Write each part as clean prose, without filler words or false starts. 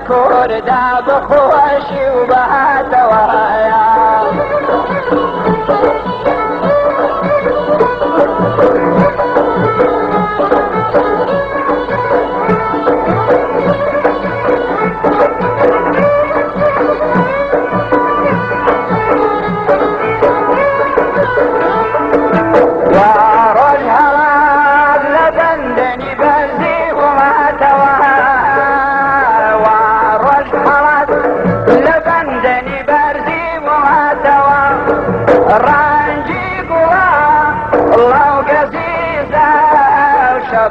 كوردا بخوشي وبهاتوايا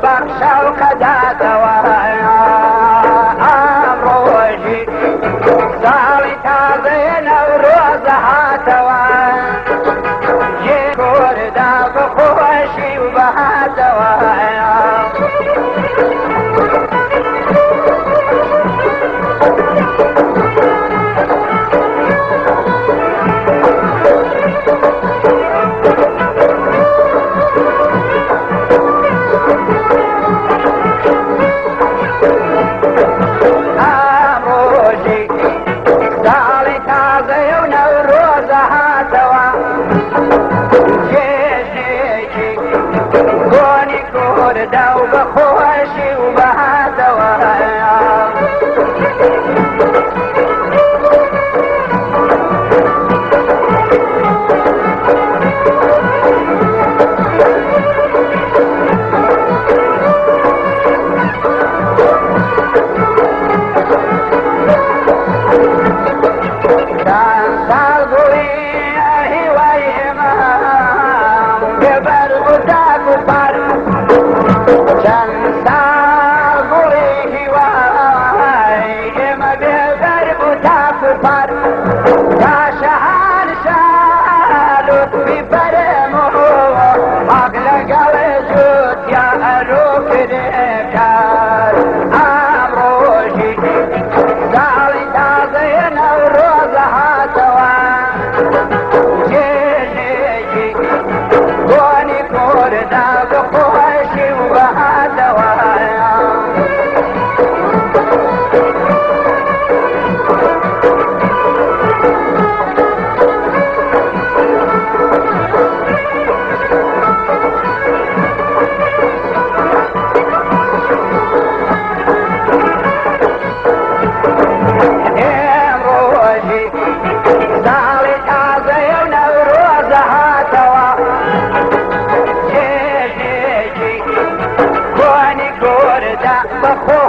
بخشى وقدا دوايا أمروجي صالي تازين وروزها توايا يكور دا بخوشي وبها دوايا داو بخوشي وبها دوايا كان صالبولي هواي ما قبل بتاك وفارق جنسال بولي هواي ما قبل بتاك وفارق كاشهان شالو ببرمو أغلق الجود يا أروك نكار أمروجي سالي تازين وروزها توان جيجي كوني كوردا بخوشي وبها دوايا بخو